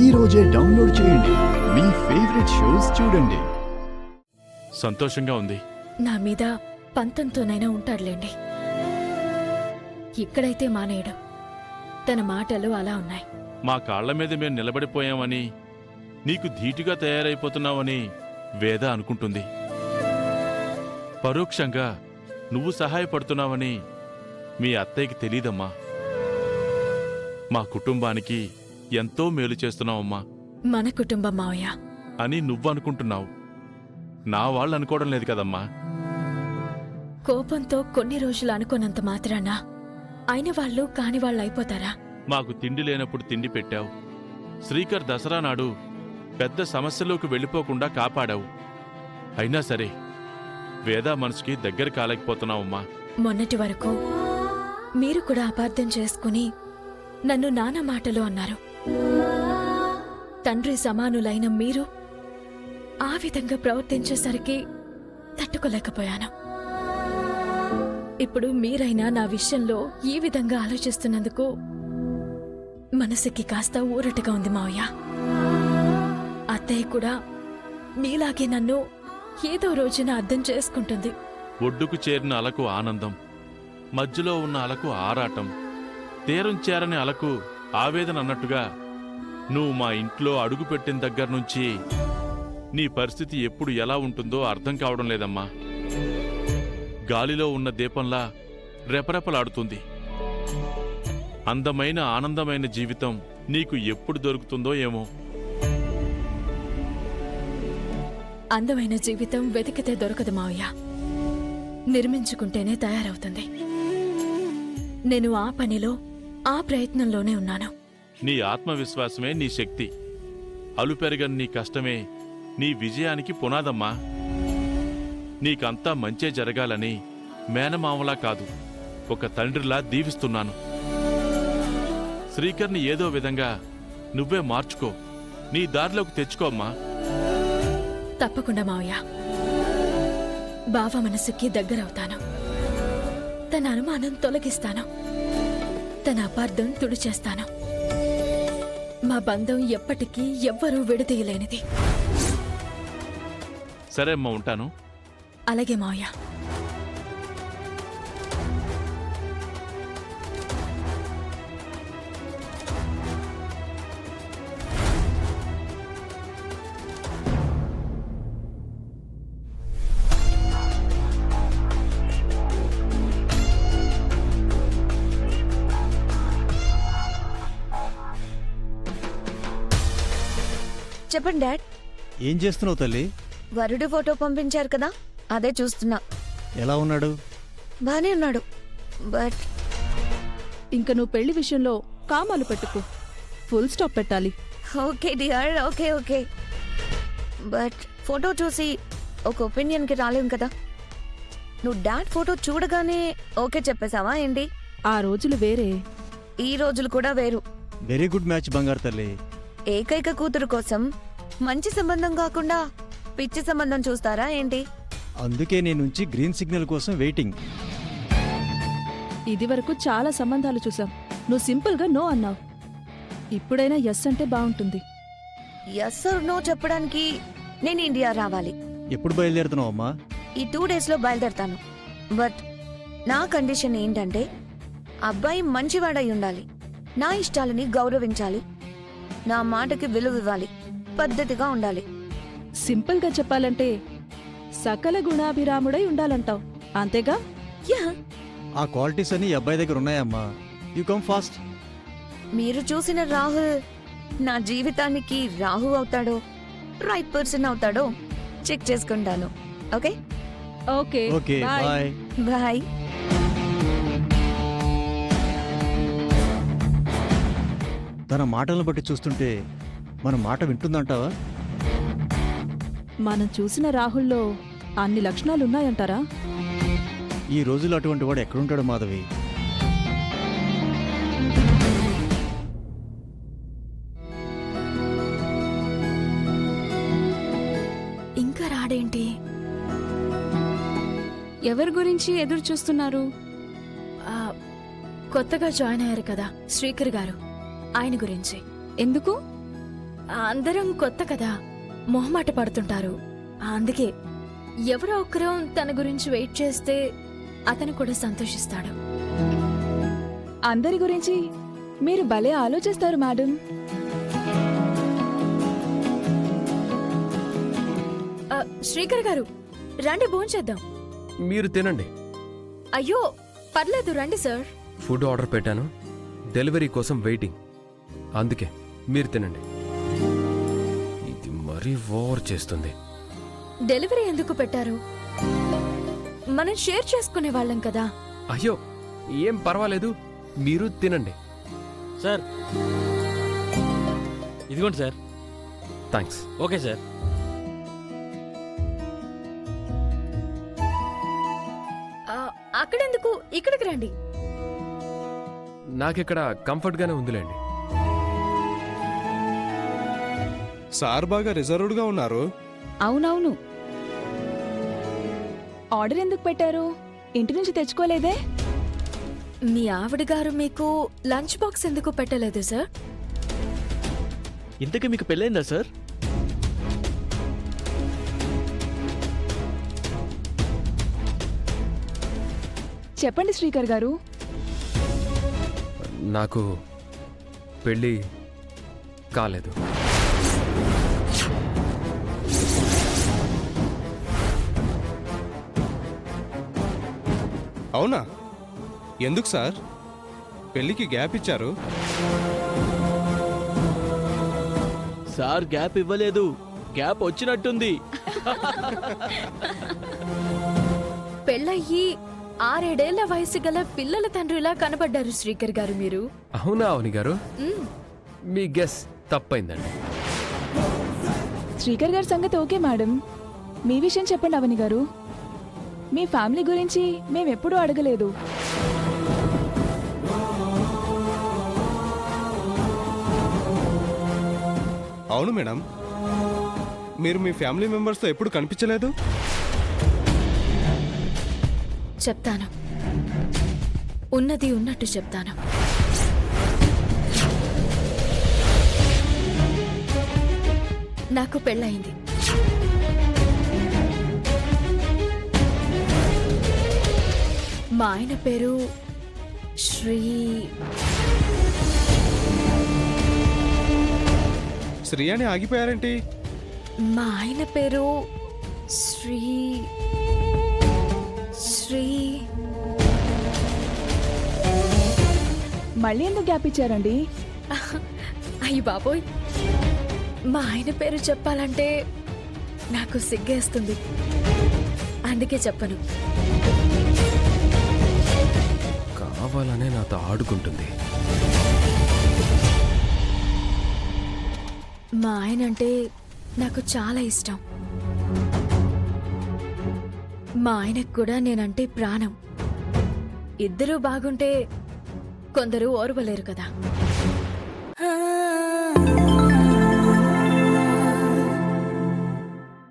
ఈ రోజే డౌన్లోడ్ చేయండి. మీ ఫేవరెట్ షోస్ చూడండి. సంతోషంగా ఉంది. నా మీద పంతంతోనైనా ఉంటాడులేండి. ఇక్కడైతే మానేయడు. తన మాటలు అలా ఉన్నాయి. మా కాళ్ల మీద మేము నిలబడిపోయామని, నీకు ధీటుగా తయారైపోతున్నావని వేద అనుకుంటుంది. పరోక్షంగా నువ్వు సహాయపడుతున్నావని మీ అత్తయ్యకి తెలీదమ్మా. మా కుటుంబానికి ఎంతో మేలు చేస్తున్నావమ్మా మన కుటుంబం మావయ్య అని నువ్వనుకుంటున్నావు. నా వాళ్ళు అనుకోవడం లేదు కదమ్మా. కోపంతో కొన్ని రోజులు అనుకోనంత మాత్రాన అయిన వాళ్ళు కాని వాళ్ళు అయిపోతారా? మాకు తిండి లేనప్పుడు తిండి పెట్టావు. శ్రీకర్ దసరా నాడు పెద్ద సమస్యలోకి వెళ్ళిపోకుండా కాపాడావు. అయినా సరే వేదా మనసుకి దగ్గర కాలేకపోతున్నావమ్మా. మొన్నటి వరకు మీరు కూడా అపార్థం చేసుకుని నన్ను నానా మాటలు అన్నారు. తండ్రి సమానులైన మీరు ఆ విధంగా ప్రవర్తించేసరికి తట్టుకోలేకపోయాను. ఇప్పుడు మీరైనా నా విషయంలో ఈ విధంగా ఆలోచిస్తున్నందుకు మనసుకి కాస్త ఊరటగా ఉంది మావయ్య. అత్తయ్య కూడా మీలాగే నన్ను ఏదో రోజున అర్థం చేసుకుంటుంది. ఒడ్డుకు చేరిన అలకు ఆనందం, మధ్యలో ఉన్న అలకు ఆరాటం, తీరం చేరని అలకు ఆవేదన అన్నట్టుగా నువ్వు మా ఇంట్లో అడుగుపెట్టిన దగ్గర్నుంచి నీ పరిస్థితి ఎప్పుడు ఎలా ఉంటుందో అర్థం కావడం లేదమ్మా. గాలిలో ఉన్న దీపంలా రెపరెపలాడుతుంది. అందమైన ఆనందమైన జీవితం నీకు ఎప్పుడు దొరుకుతుందో ఏమో. అందమైన జీవితం వెతికితే దొరకదు మావయ్య, నిర్మించుకుంటేనే తయారవుతుంది. నేను ఆ పనిలో ఆ ప్రయత్నంలోనే ఉన్నాను. నీ ఆత్మవిశ్వాసమే నీ శక్తి. అలుపెరగని నీ కష్టమే నీ విజయానికి పునాదమ్మా. నీకంతా మంచే జరగాలని మేనమామలా కాదు, ఒక తండ్రిలా దీవిస్తున్నాను. శ్రీకర్ని ఏదో విధంగా నువ్వే మార్చుకో, నీ దారిలోకి తెచ్చుకోమ్మా. తప్పకుండా మావయ్య, బావ మనసుకి దగ్గరవుతాను. తన అనుమానం తొలగిస్తాను. తన అపార్థం తుడిచేస్తాను. మా బంధం ఎప్పటికీ ఎవ్వరూ విడదీయలేనిది. సరే అమ్మా, ఉంటాను. అలాగే మావయ్య. చెప్పండి డాడ్. ఏం చేస్తున్నావు తల్లి? వరుడు ఫోటో పంపించారు కదా, అదే చూస్తున్నా. ఎలా ఉన్నాడు? బానే ఉన్నాడు, బట్ ఇంక నువ్వు పెళ్లి విషయంలో కామాలు పెట్టుకో. ఫుల్ స్టాప్ పెట్టాలి. Okay dear, okay okay. But photo చూసి ఒక ఒపీనియన్కి రాలేం కదా. నువ్వు డాడ్ ఫోటో చూడగానే ఓకే చెప్పేశావా ఏంటి? ఆ రోజులు వేరే, ఈ రోజులు కూడా వేరు. వెరీ గుడ్ మ్యాచ్ బంగారు తల్లి. ఏకైక కూతురు కోసం మంచి సంబంధం కాకుండా పిచ్చి సంబంధం చూస్తారా ఏంటి? అందుకే నేనుంచి గ్రీన్ సిగ్నల్ కోసం వెయిటింగ్. ఇది వరకు చాలా సంబంధాలు చూసాం. నువ్వు సింపుల్గా నో అన్నావు. ఇప్పుడైనా ఎస్ అంటే బాగుంటుంది. ఎస్ ఆర్ నో చెప్పడానికి నేను ఇండియా రావాలి. ఎప్పుడు బయలుదేరుతున్నావు అమ్మా? ఈ 2 డేస్లో బయలుదేరతాను. బట్ నా కండిషన్ ఏంటంటే అబ్బాయి మంచివాడై ఉండాలి, నా ఇష్టాలని గౌరవించాలి, నా మాటకి విలువ ఇవ్వాలి, పద్ధతిగా ఉండాలి. సింపుల్గా చెప్పాలంటే సకల గుణాభిరాముడై ఉండాలంటావు, అంతేగా? యా, ఆ క్వాలిటీస్ అన్ని ఈ అబ్బాయి దగ్గర ఉన్నాయమ్మా. You come fast. మీరు చూసిన రాహుల్ నా జీవితానికి రాహు అవుతాడో రైట్ పర్సన్ అవుతాడో చెక్ చేసుకుంటాను. Okay okay okay bye. Bye. తన మాటలను బట్టి చూస్తుంటే మన మాట వింటుందంటావా? మనం చూసిన రాహుల్లో అన్ని లక్షణాలున్నాయంటారా? ఈ రోజుల్లో అటువంటి వాడు ఎక్కడుంటాడు మాధవి? ఇంకా రాడేంటి? ఎవరి గురించి ఎదురు చూస్తున్నారు? కొత్తగా జాయిన్ అయ్యారు కదా శ్రీకర్ గారు, ఆయన గురించి. ఎందుకు? అందరం కొత్త కదా, మొహమాట పడుతుంటారు. అందుకే ఎవరో ఒకరు తన గురించి వెయిట్ చేస్తే అతను కూడా సంతోషిస్తాడు. అందరి గురించి మీరు భలే ఆలోచిస్తారు మేడం. శ్రీకర్ గారు రండి, భోంచేద్దాం. మీరు తినండి. అయ్యో పర్లేదు, రండి సార్. ఫుడ్ ఆర్డర్ పెట్టాను, డెలివరీ కోసం వెయిటింగ్. అందుకే మీరు తినండి. ఇది మరీ ఓవర్ చేస్తుంది. డెలివరీ ఎందుకు పెట్టారు? మనం షేర్ చేసుకునే వాళ్ళం కదా. అయ్యో ఏం పర్వాలేదు, మీరు తినండి. సార్ ఇదిగోండి సార్. థ్యాంక్స్. Okay sir. అక్కడెందుకు, ఇక్కడికి రండి. నాకిక్కడ కంఫర్ట్గానే ఉందిలేండి. సార్ బాగా రిజర్వ్డ్గా ఉన్నారు. అవునవును. ఆర్డర్ ఎందుకు పెట్టారు? ఇంటి నుంచి తెచ్చుకోలేదే? మీ ఆవిడ గారు మీకు లంచ్ బాక్స్ ఎందుకు పెట్టలేదు సార్? ఇంతకీ మీకు పెళ్ళైందా సార్? చెప్పండి శ్రీకర్ గారు. నాకు పెళ్ళి కాలేదు. అవునా? ఎందుకు సార్ పెళ్లికి గ్యాప్ ఇచ్చారు? సార్ గ్యాప్ ఇవ్వలేదు, గ్యాప్ వచ్చినట్టుంది. పెళ్ళయ్యి 6-7 వయసు గల పిల్లల తండ్రిలా కనబడ్డారు శ్రీకర్ గారు మీరు. అవునా అవని గారు? మ్, మీ గెస్ తప్పైందండి. శ్రీకర్ గారి సంగతి ఓకే మేడం. మీ విషయం చెప్పండి అవని గారు. మీ ఫ్యామిలీ గురించి మేమెప్పుడూ అడగలేదు. అవును మేడం, మీరు మీ ఫ్యామిలీ మెంబర్స్తో ఎప్పుడు కనిపించలేదు. చెప్తాను, ఉన్నది ఉన్నట్టు చెప్తాను. నాకు పెళ్ళయింది. మా ఆయన పేరు శ్రీ అని ఆగిపోయారేంటి? మా ఆయన పేరు శ్రీ. మళ్ళీ ఎందుకు గ్యాప్ ఇచ్చారండి? అయ్యి బాబోయ్, మా ఆయన పేరు చెప్పాలంటే నాకు సిగ్గేస్తుంది. అందుకే చెప్పను. కావాలనే నాతో ఆడుకుంటుంది. మా ఆయన అంటే నాకు చాలా ఇష్టం. మా ఆయనకు కూడా నేనంటే ప్రాణం. ఇద్దరూ బాగుంటే కొందరు ఓర్వలేరు కదా.